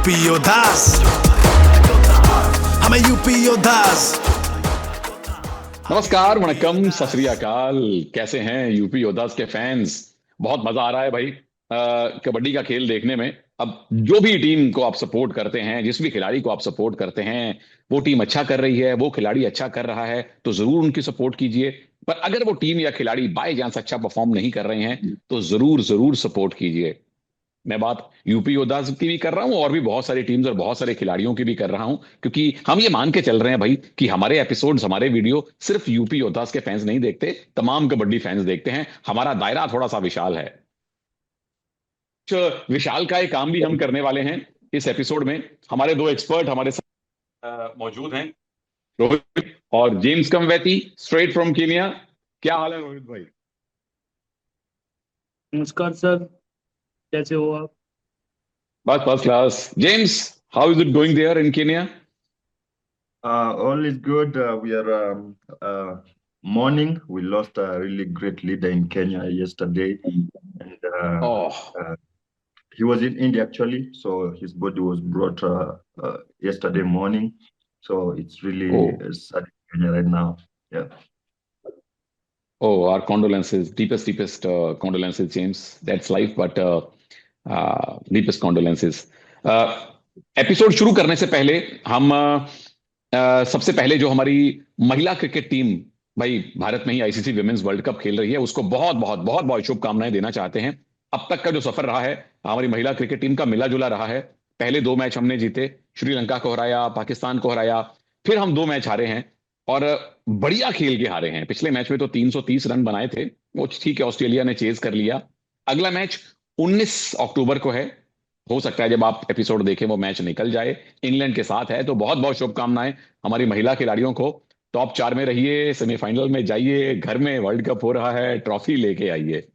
UP योद्धास, हमें UP योद्धास। नमस्कार, वणक्कम, सत श्री अकाल। कैसे हैं यूपी योद्धास के फैंस? बहुत मजा आ रहा है भाई कबड्डी का खेल देखने में। अब जो भी टीम को आप सपोर्ट करते हैं, जिस भी खिलाड़ी को आप सपोर्ट करते हैं, वो टीम अच्छा कर रही है, वो खिलाड़ी अच्छा कर रहा है, तो जरूर उनकी सपोर्ट कीजिए। पर अगर वो टीम या खिलाड़ी बाय चांस अच्छा परफॉर्म नहीं कर रहे हैं, तो जरूर जरूर सपोर्ट कीजिए। मैं बात यूपी योद्धास की भी कर रहा हूं और भी बहुत सारी टीम्स और बहुत सारे खिलाड़ियों की भी कर रहा हूं, क्योंकि हम ये मान के चल रहे हैं भाई कि हमारे एपिसोड्स, हमारे वीडियो सिर्फ यूपी योद्धास के फैंस नहीं देखते, तमाम कबड्डी फैंस देखते हैं। हमारा दायरा थोड़ा सा विशाल है। विशाल का एक काम भी हम करने वाले हैं इस एपिसोड में। हमारे दो एक्सपर्ट हमारे साथ मौजूद हैं, रोहित और जेम्स कमवैती, स्ट्रेट फ्रॉम केनिया। क्या हाल है रोहित भाई? नमस्कार सर, कैसे हो आप? बस first class. James, how is it going there in Kenya? All is good. We are mourning. We lost a really great leader in Kenya yesterday, and oh, he was in India actually. So his body was brought yesterday morning. So it's oh, really sad in Kenya right now. Yeah. Oh, our condolences, deepest condolences, James. That's life, but deepest condolences. Episode शुरू करने से पहले हम सबसे पहले जो हमारी महिला क्रिकेट टीम भाई भारत में ही आईसीसी विमेंस वर्ल्ड कप खेल रही है, उसको बहुत बहुत बहुत बहुत शुभकामनाएं देना चाहते हैं। अब तक का जो सफर रहा है हमारी महिला क्रिकेट टीम का, मिला जुला रहा है। पहले दो मैच हमने जीते, श्रीलंका को हराया, पाकिस्तान को हराया, फिर हम दो मैच हारे हैं और बढ़िया खेल के हारे हैं। पिछले मैच में तो 330 रन बनाए थे, वो ठीक है, ऑस्ट्रेलिया ने चेज कर लिया। अगला मैच 19 अक्टूबर को है। हो सकता है जब आप एपिसोड देखें वो मैच निकल जाए, इंग्लैंड के साथ है। तो बहुत बहुत शुभकामनाएं हमारी महिला खिलाड़ियों को। टॉप 4 में रहिए, सेमीफाइनल में जाइए, घर में वर्ल्ड कप हो रहा है, ट्रॉफी लेके आइए।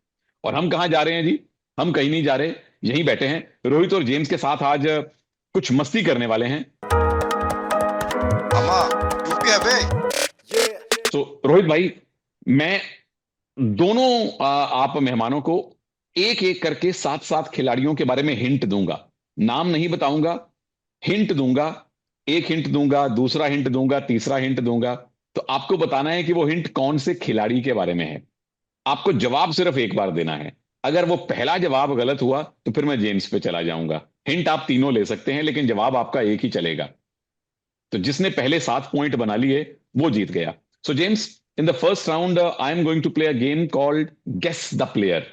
और हम कहाँ जा रहे हैं जी? हम कहीं नहीं जा रहे, यहीं बैठे हैं रोहित और जेम्स के साथ। आज कुछ मस्ती करने वाले हैं। अम्मा यूपी है बे। तो रोहित भाई, मैं दोनों आप मेहमानों को एक एक करके सात सात खिलाड़ियों के बारे में हिंट दूंगा। नाम नहीं बताऊंगा, हिंट दूंगा। एक हिंट दूंगा, दूसरा हिंट दूंगा, तीसरा हिंट दूंगा। तो आपको बताना है कि वो हिंट कौन से खिलाड़ी के बारे में है। आपको जवाब सिर्फ एक बार देना है। अगर वो पहला जवाब गलत हुआ तो फिर मैं जेम्स पे चला जाऊंगा। हिंट आप तीनों ले सकते हैं, लेकिन जवाब आपका एक ही चलेगा। तो जिसने पहले 7 पॉइंट बना लिए वो जीत गया। सो James, in the first round, I am going to play a game called Guess the Player.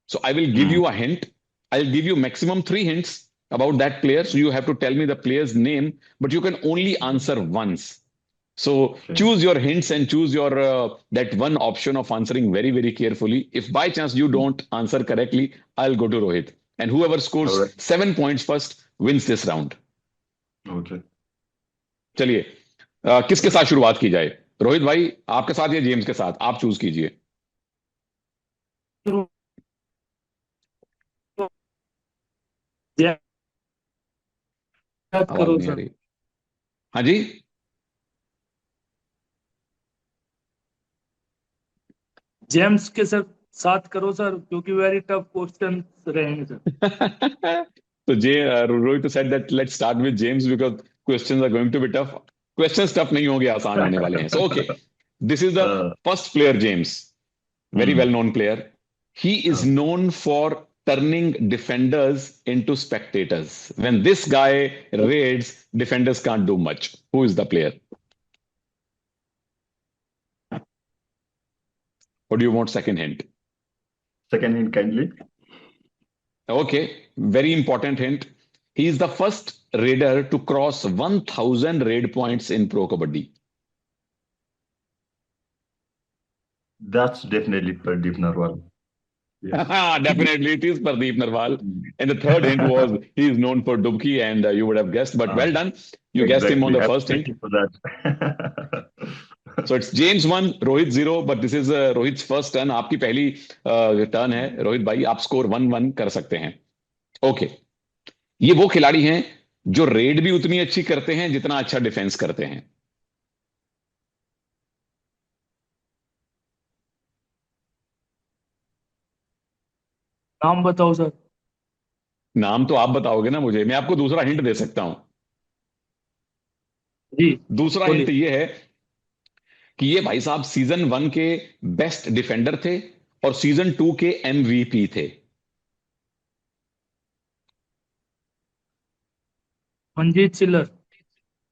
So I will give Mm. you a hint. I'll give you maximum 3 hints about that player. So you have to tell me the player's name, but you can only answer once. So Okay. choose your hints and choose your that one option of answering very, very carefully. If by chance you don't answer correctly, I'll go to Rohit. And whoever scores All right. 7 points first wins this round. Okay. चलिए, किसके साथ शुरुआत की जाए? रोहित भाई आपके साथ या जेम्स के साथ? आप चूज कीजिए। शुरू जय आवाज करो नहीं आ सर। रही। हाँ जी। जेम्स के सर साथ करो सर, क्योंकि वेरी टफ क्वेश्चन रहेंगे सर। तो जे Rohit said that let's start with James because questions are going to be tough. Questions tough नहीं होंगे, आसान होने वाले हैं। So okay, this is the Uh, first player, James. Very well mm. known player. He is Okay. known for turning defenders into spectators. When this guy raids, defenders can't do much. Who is the player? Or do you want second hint? Second hint kindly. Okay, very important hint. He is the first raider to cross 1,000 raid points in Pro Kabaddi. That's definitely Pradeep Narwal. Yes. Definitely, it is Pardeep Narwal. Mm. And the third hint was he is known for Dubki, and you would have guessed, but Uh, well done. You guessed him on exactly. the first Thank hint. you for that. So it's James 1, Rohit 0, but this is Rohit's first turn. आपकी पहली turn है रोहित भाई, आप score 1-1 कर सकते हैं। Okay, ये वो खिलाड़ी हैं जो रेड भी उतनी अच्छी करते हैं जितना अच्छा डिफेंस करते हैं। नाम बताओ सर। नाम तो आप बताओगे ना मुझे, मैं आपको दूसरा हिंट दे सकता हूं। जी दूसरा हिंट बोलिए। ये है कि ये भाई साहब सीजन 1 के बेस्ट डिफेंडर थे और सीजन 2 के MVP थे। मंजीत चिल्लर।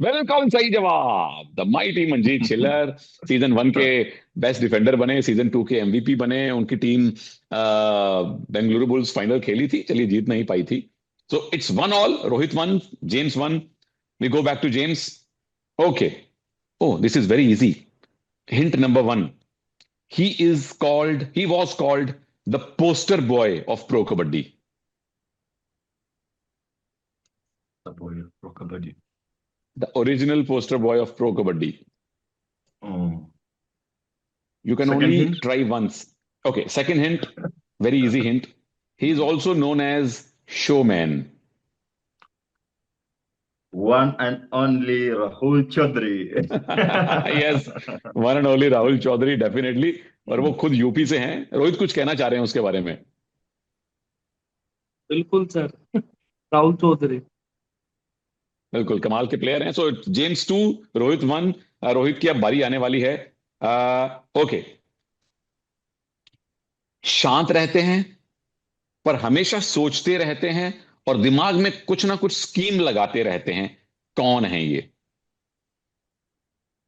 बिल्कुल सही जवाब, the mighty Manjeet Chhillar. Season 1 के बेस्ट डिफेंडर बने, सीजन 2 के MVP बने। उनकी टीम बेंगलुरु बुल्स फाइनल खेली थी, चलिए जीत नहीं पाई थी। So it's 1-1, Rohit 1, James 1। We go back to James. Okay. Oh, this is very easy. Hint number 1. He was called the poster boy of Pro Kabaddi. The boy pro kabaddi. The original poster boy of Pro Kabaddi. Oh. You can Second only hint. try once. Okay, second hint, very easy hint. He is also known as Showman. One and only Rahul Chaudhary. Yes, one and only Rahul Chaudhary, definitely. और वो खुद UP से हैं। रोहित कुछ कहना चाह रहे हैं उसके बारे में? बिल्कुल सर, राहुल चौधरी। बिल्कुल कमाल के प्लेयर हैं। So James 2, Rohit 1। रोहित की अब बारी आने वाली है। ओके। शांत रहते हैं पर हमेशा सोचते रहते हैं और दिमाग में कुछ ना कुछ स्कीम लगाते रहते हैं। कौन है ये?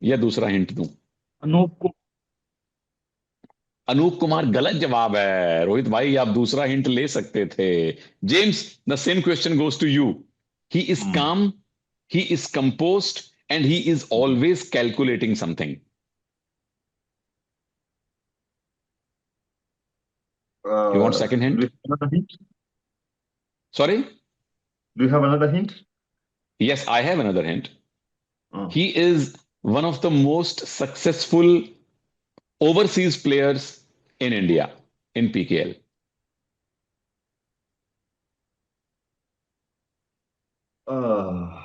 या दूसरा हिंट दूं? अनूप को। अनूप कुमार गलत जवाब है। रोहित भाई आप दूसरा हिंट ले सकते थे। James, the same question goes to you. He is Hmm. Calm, he is composed and he is always calculating something. You want second Do hint? you have another hint? Sorry? Do you have another hint? Yes, I have another hint. Oh. He is one of the most successful overseas players in India in PKL. Uh,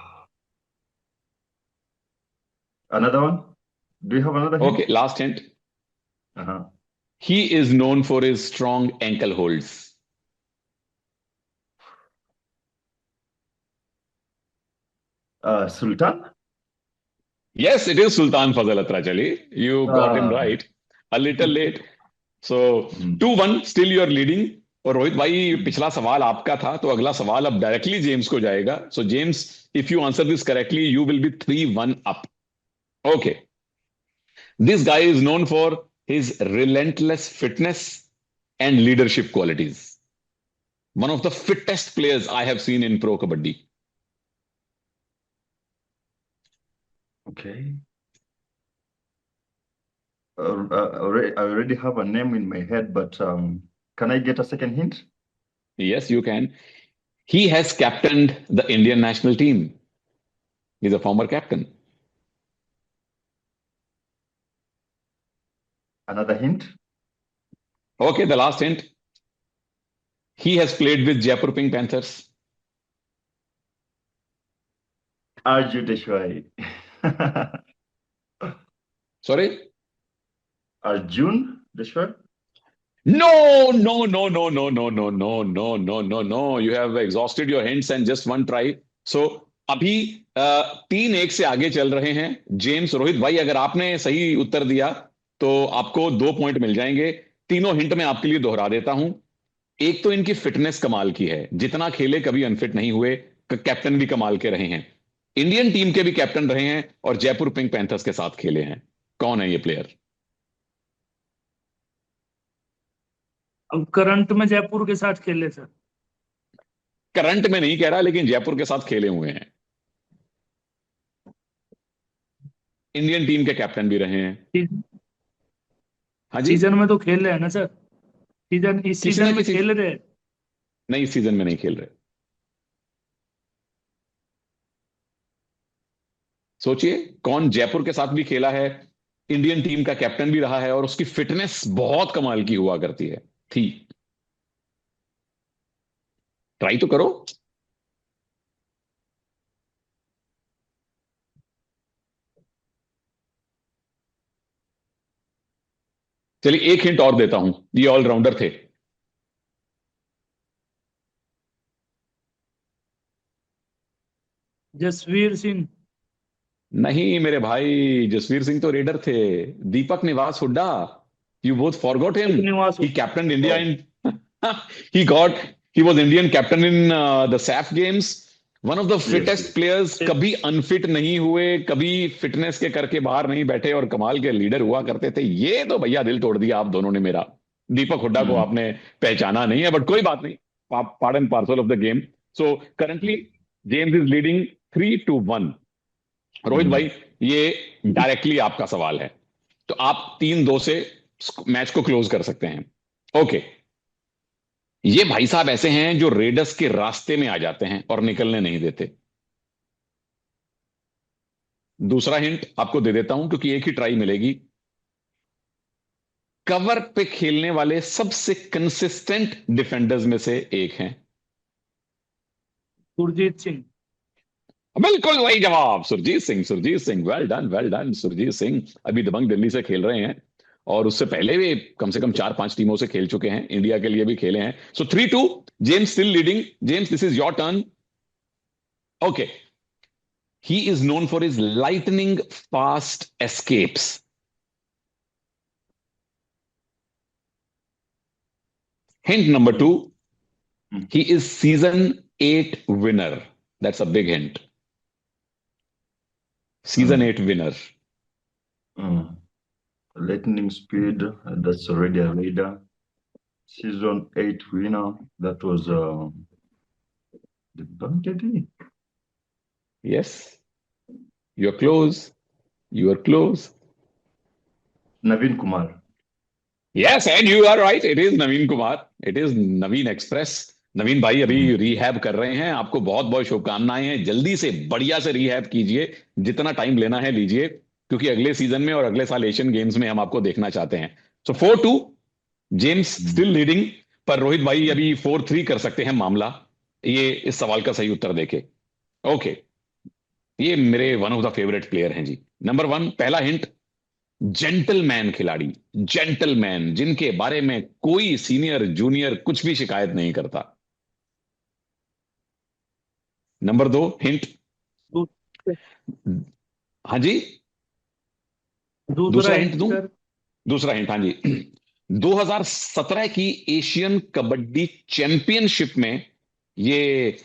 Another one? Do you have another hint? Okay, last hint. Uh-huh. He is known for his strong ankle holds. Sultan? Yes, it is Sultan Fazal Atrachali. You got him Uh, right. A little late. So hmm. 2-1, still you are leading. और रोहित भाई पिछला सवाल आपका था, तो अगला सवाल अब डायरेक्टली जेम्स को जाएगा। सो James, if you answer this correctly you will be 3-1 up. Okay. This guy is known for his relentless fitness and leadership qualities. One of the fittest players I have seen in Pro Kabaddi. Okay. I already have a name in my head, but can I get a second hint? Yes, you can. He has captained the Indian national team. He's a former captain. Another hint? Okay, the last hint. He has played with Jaipur Pink Panthers. Arju Deshwai. Sorry? Arjun Deshwai? No, no, no, no, no, no, no, no, no, no, no, no. You have exhausted your hints and just one try. So अभी 3-1 से आगे चल रहे हैं James. Rohit भाई अगर आपने सही उत्तर दिया तो आपको 2 पॉइंट मिल जाएंगे। तीनों हिंट मैं आपके लिए दोहरा देता हूं। एक तो इनकी फिटनेस कमाल की है, जितना खेले कभी अनफिट नहीं हुए। कैप्टन भी कमाल के रहे हैं, इंडियन टीम के भी कैप्टन रहे हैं और जयपुर पिंक पैंथर्स के साथ खेले हैं। कौन है ये प्लेयर? अब करंट में जयपुर के साथ खेले सर। करंट में नहीं कह रहा, लेकिन जयपुर के साथ खेले हुए हैं। इंडियन टीम के कैप्टन भी रहे हैं। हाँ जी। सीजन में तो खेल रहे हैं ना सर, सीजन इस किसी सीजन ना में किसी, खेल रहे हैं। नहीं इस सीजन में नहीं खेल रहे। सोचिए कौन जयपुर के साथ भी खेला है, इंडियन टीम का कैप्टन भी रहा है और उसकी फिटनेस बहुत कमाल की हुआ करती है थी। ट्राई तो करो। चलिए एक हिंट और देता हूं, ये ऑलराउंडर थे। जसवीर सिंह। नहीं मेरे भाई, जसवीर सिंह तो रेडर थे। Deepak Niwas Hooda, you both forgot him. Niwas ही captain India Oh, in he got he was Indian captain in the SAF games, one of the yes, fittest yes. players, कभी अनफिट नहीं हुए, कभी फिटनेस के करके बाहर नहीं बैठे और कमाल के लीडर हुआ करते थे। ये तो भैया दिल तोड़ दिया आप दोनों ने मेरा। दीपक हुड्डा को Mm. आपने पहचाना नहीं है, बट कोई बात नहीं, part and parcel of the game. So currently James is leading 3-1। Rohit भाई, ये डायरेक्टली आपका सवाल है, तो आप 3-2 से मैच को क्लोज कर सकते हैं। ओके, ये भाई साहब ऐसे हैं जो रेडर्स के रास्ते में आ जाते हैं और निकलने नहीं देते। दूसरा हिंट आपको दे देता हूं क्योंकि एक ही ट्राई मिलेगी। कवर पे खेलने वाले सबसे कंसिस्टेंट डिफेंडर्स में से एक हैं। सुरजीत सिंह। बिल्कुल सही जवाब, सुरजीत सिंह। Surjeet Singh, well done Surjeet Singh. अभी दबंग दिल्ली से खेल रहे हैं और उससे पहले भी कम से कम 4-5 टीमों से खेल चुके हैं, इंडिया के लिए भी खेले हैं। सो 3-2, James still leading. James, this is your turn. Okay, he is known for his lightning fast escapes. Hint number 2, he is season 8 winner. That's a big hint. Season 8 winner. Lightning speed, that's already a raider. Season 8 winner, that was the Bangladesh. Yes, you're close. You are close. Naveen Kumar. Yes, and you are right. It is Naveen Kumar. It is Naveen Express. नवीन भाई अभी rehab कर रहे हैं, आपको बहुत बहुत शुभकामनाएं हैं। जल्दी से बढ़िया से रिहैब कीजिए, जितना टाइम लेना है लीजिए, क्योंकि अगले सीजन में और अगले साल एशियन गेम्स में हम आपको देखना चाहते हैं। सो 4-2, जेम्स स्टिल लीडिंग, पर रोहित भाई अभी 4-3 कर सकते हैं मामला, ये इस सवाल का सही उत्तर देके। ओके, ये मेरे one of the favourite player हैं जी। नंबर 1, पहला हिंट, जेंटलमैन खिलाड़ी, जेंटलमैन जिनके बारे में कोई सीनियर जूनियर कुछ भी शिकायत नहीं करता। Number 2 hint. हाँ जी, दूसरा हिंट दूं? सर। दूसरा हिंट, हाँ जी। 2017 की एशियन कबड्डी चैंपियनशिप में ये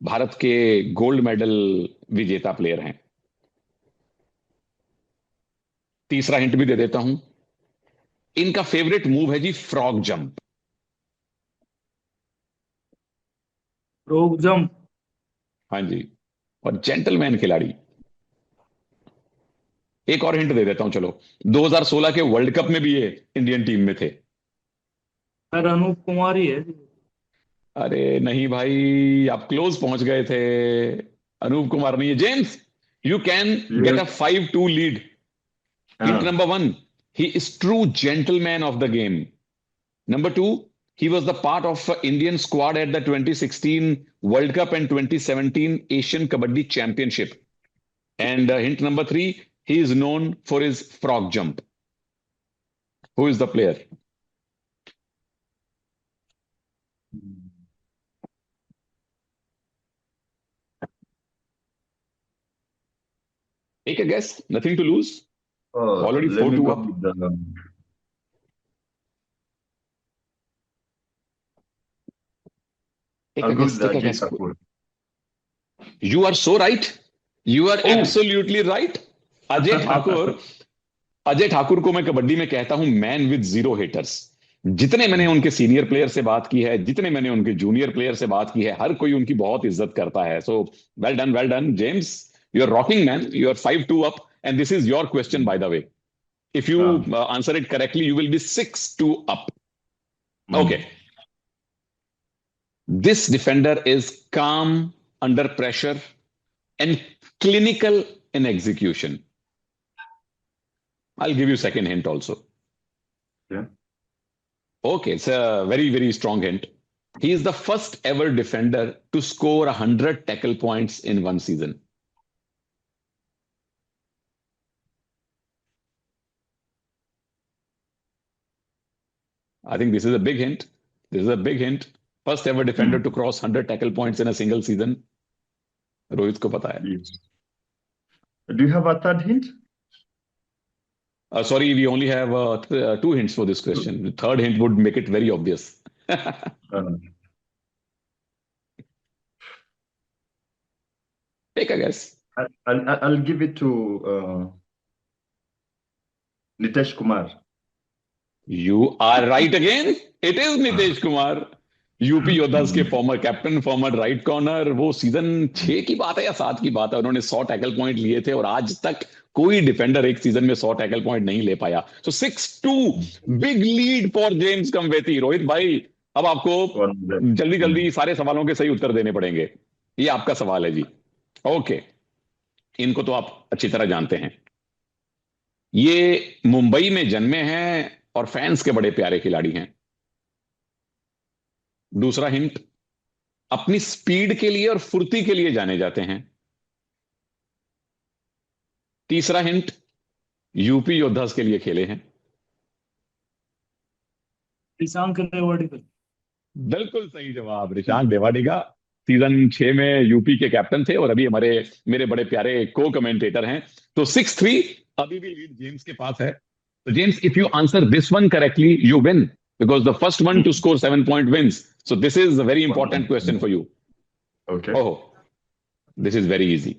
भारत के गोल्ड मेडल विजेता प्लेयर हैं। तीसरा हिंट भी दे देता हूं, इनका फेवरेट मूव है जी फ्रॉग जंप। Frog jump. हाँ जी, और जेंटलमैन खिलाड़ी। एक और हिंट दे देता हूं चलो, 2016 के वर्ल्ड कप में भी ये इंडियन टीम में थे। सर अनूप कुमार ही है जी। अरे नहीं भाई, आप क्लोज पहुंच गए थे। अनूप कुमार नहीं है। James, you can get a 5-2 lead. Hint number 1, he is true gentleman of the game. Number 2, he was the part of Indian squad at the 2016 World Cup and 2017 Asian Kabaddi Championship. And hint number 3, he is known for his frog jump. Who is the player? Take a guess. Nothing to lose. Already Let me 4-2 go up. with the, Take I'll a go guess. with the Take a Ajay guess. Thakur. You are so right. You are absolutely right. Ajay Thakur, Ajay Thakur को मैं कबड्डी में कहता हूं man with zero haters. जितने मैंने उनके senior player से बात की है, जितने मैंने उनके जूनियर प्लेयर से बात की है, हर कोई उनकी बहुत इज्जत करता है। So well done James, you are rocking man. You are 5-2 up, and this is your question by the way. If you answer it correctly, you will be 6-2 up. Okay. This defender is calm under pressure and clinical in execution. I'll give you second hint also. Yeah. Okay, it's a very, very strong hint. He is the first ever defender to score 100 tackle points in one season. I think this is a big hint. This is a big hint. First ever defender to cross 100 tackle points in a single season. Rohit को पता है। Yes. Do you have a third hint? Sorry, we only have 2 hints for this question. The third hint would make it very obvious. Uh, Take a guess. I'll give it to Nitesh Kumar. You are right again. It is Nitesh Kumar. UP Yoddhas के former captain, former right corner. वो season 6 की बात है या 7 की बात है, उन्होंने 100 टैकल पॉइंट लिए थे और आज तक कोई डिफेंडर एक सीजन में 100 टैकल पॉइंट नहीं ले पाया। So 6-2 big lead for James Kamweti. Rohit भाई, अब आपको जल्दी जल्दी सारे सवालों के सही उत्तर देने पड़ेंगे। ये आपका सवाल है जी। ओके, इनको तो आप अच्छी तरह जानते हैं। ये मुंबई में जन्मे हैं और फैंस के बड़े प्यारे खिलाड़ी हैं। दूसरा हिंट, अपनी स्पीड के लिए और फुर्ती के लिए जाने जाते हैं। तीसरा हिंट, यूपी योद्धास के लिए खेले हैं। ऋषांक रेवाडिकर। बिल्कुल सही जवाब, ऋषांक रेवाडिगा। सीजन 6 में यूपी के कैप्टन थे और अभी मेरे बड़े प्यारे को कमेंटेटर हैं। तो 6-3 अभी भी लीड जेम्स के पास है। तो James, if you answer this one correctly you win, because the first one to score 7 point wins. So this is a very important question for you. Okay. Oh, this is very easy.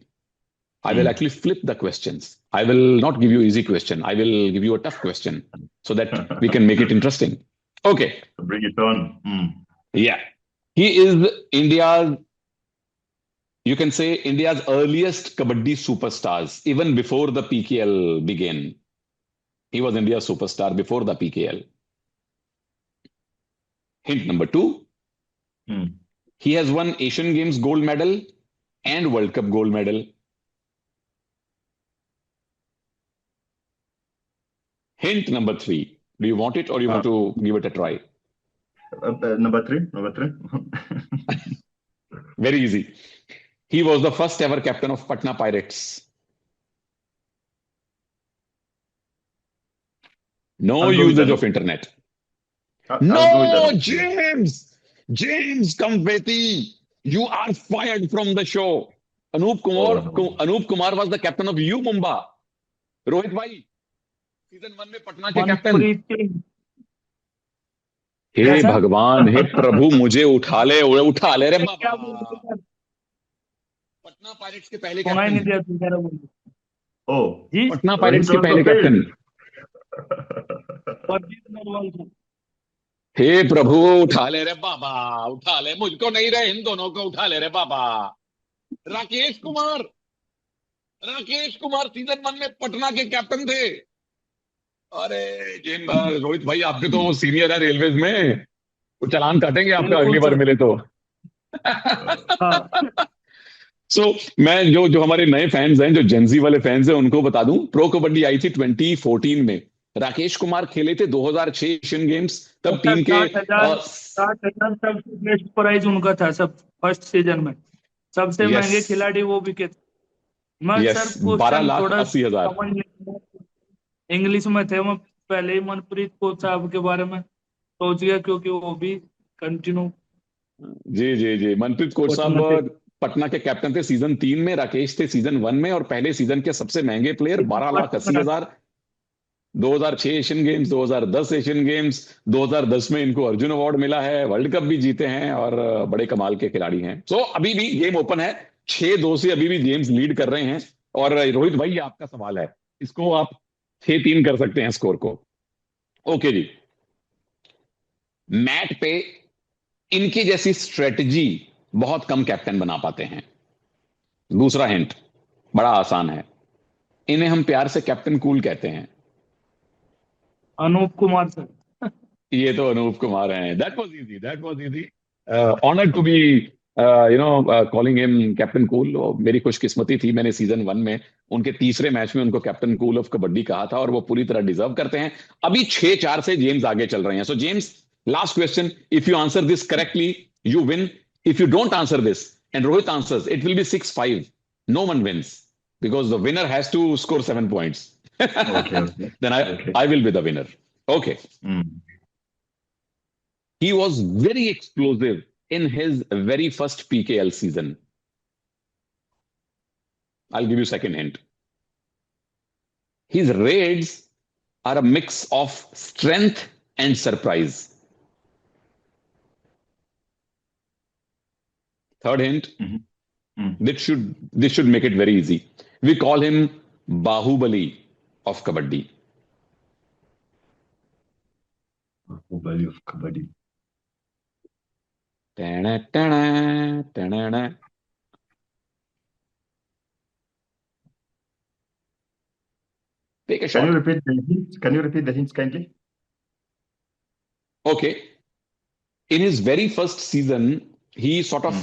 I will actually flip the questions. I will not give you easy question. I will give you a tough question so that we can make it interesting. Okay. Bring it on. Yeah. He is India's, you can say India's earliest kabaddi superstars, even before the PKL began. He was India's superstar before the PKL. Hint number 2. He has won Asian Games gold medal and World Cup gold medal. Hint number 3. Do you want it or you want to give it a try? Number 3. Very easy. He was the first ever captain of Patna Pirates. No usage of internet. No, James Kambeti, you are fired from the show. Anup Kumar was the captain of U Mumbai. Rohit bhai, season 1 में पटना के captain. हे भगवान, हे प्रभु, मुझे उठा ले रे बाबा। Patna pirates के पहले captain. Patna pirates के पहले कैप्टन। हे प्रभु, उठा ले रे बाबा, उठा ले, मुझको नहीं रहे, इन दोनों को उठा ले रे बाबा। राकेश कुमार सीजन 1 में पटना के कैप्टन थे। अरे रोहित भाई, आपके तो सीनियर है रेलवेज में, वो चालान काटेंगे आपका अगली बार मिले तो। मैं जो हमारे नए फैंस हैं, जो जेंजी वाले फैंस हैं, उनको बता दूं, प्रो कबड्डी आई थी 2014 में। राकेश कुमार खेले थे 2006 एशियन गेम्स, तब टीम के 60,000 बेस्ट प्राइज उनका था सब फर्स्ट सीजन में। सबसे महंगे खिलाड़ी वो भी के। यस, 12,80,000 इंग्लिश में थे। मैं पहले ही मनप्रीत कोच साहब के बारे में सोच गया, क्योंकि वो भी कंटिन्यू। जी, मनप्रीत कोच साहब पटना के कैप्टन थे सीजन 3 में, राकेश थे सीजन 1 में, और पहले सीजन के सबसे महंगे player 12,80,000। 2006 Asian games, 2010 Asian games, 2010 में इनको अर्जुन अवार्ड मिला है, वर्ल्ड कप भी जीते हैं और बड़े कमाल के खिलाड़ी हैं। अभी भी गेम ओपन है, 6-2 से अभी भी जेम्स लीड कर रहे हैं। और रोहित भाई, ये आपका सवाल है, इसको आप 6-3 कर सकते हैं स्कोर को। ओके जी, मैट पे इनकी जैसी स्ट्रेटजी बहुत कम कैप्टन बना पाते हैं। दूसरा हिंट बड़ा आसान है, इन्हें हम प्यार से कैप्टन कूल कहते हैं। अनूप कुमार सर। ये तो अनूप कुमार हैं। That was easy. Honoured to be calling him captain cool. मेरी खुशकिस्मती थी, मैंने सीजन 1 में उनके तीसरे मैच में उनको कैप्टन कूल ऑफ कबड्डी कहा था, और वो पूरी तरह डिजर्व करते हैं। अभी 6-4 से जेम्स आगे चल रहे हैं। So James, last question, if you answer this correctly you win. If you don't answer this and Rohit answers, it will be 6-5. No one wins because the winner has to score 7 points. Okay. Then I will be the winner. Okay. He was very explosive in his very first PKL season. I'll give you second hint. His raids are a mix of strength and surprise. Third hint. This should make it very easy. We call him Bahubali of Kabaddi. Bahubali of Kabaddi. Ta-da, ta-da, ta-da. Take a Can shot. you repeat the hints? Can you repeat the hints kindly? Okay. In his very first season, he sort of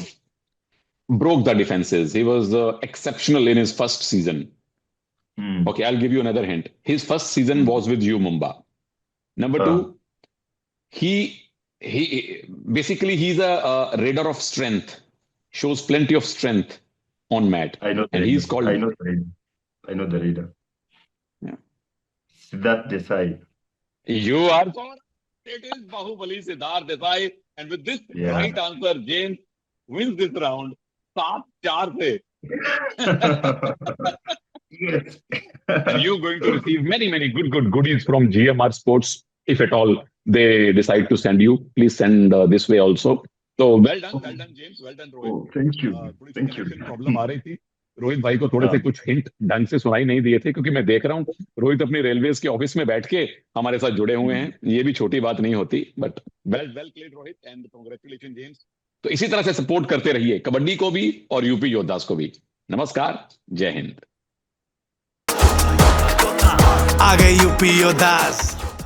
broke the defenses. He was exceptional in his first season. Okay, I'll give you another hint. His first season was with U Mumba. Number two, he basically he's a raider of strength. Shows plenty of strength on mat. I know. And he's called. I know the reader. Yeah. Siddharth Desai. You are correct. It is Bahubali Siddharth Desai. And with this right answer, James wins this round 7-4 से. Yes. And you're going to receive many good goodies from GMR Sports. If at all they decide to send you, please send this way also. So well done, James. Well done, Rohit. Oh, thank you. Thank you. Problem आ रही थी. रोहित भाई को थोड़े से कुछ hint ढंग से सुनाई नहीं दिए थे, क्योंकि मैं देख रहा हूँ रोहित अपनी रेलवेज के ऑफिस में बैठ के हमारे साथ जुड़े हुए हैं. ये भी छोटी बात नहीं होती. But well played Rohit and congratulation James. तो इसी तरह से सपोर्ट करते रहिए कबड्डी को भी और यूपी योद्धास को भी. नमस्कार, जय हिंद. आ गए यूपी योद्धास.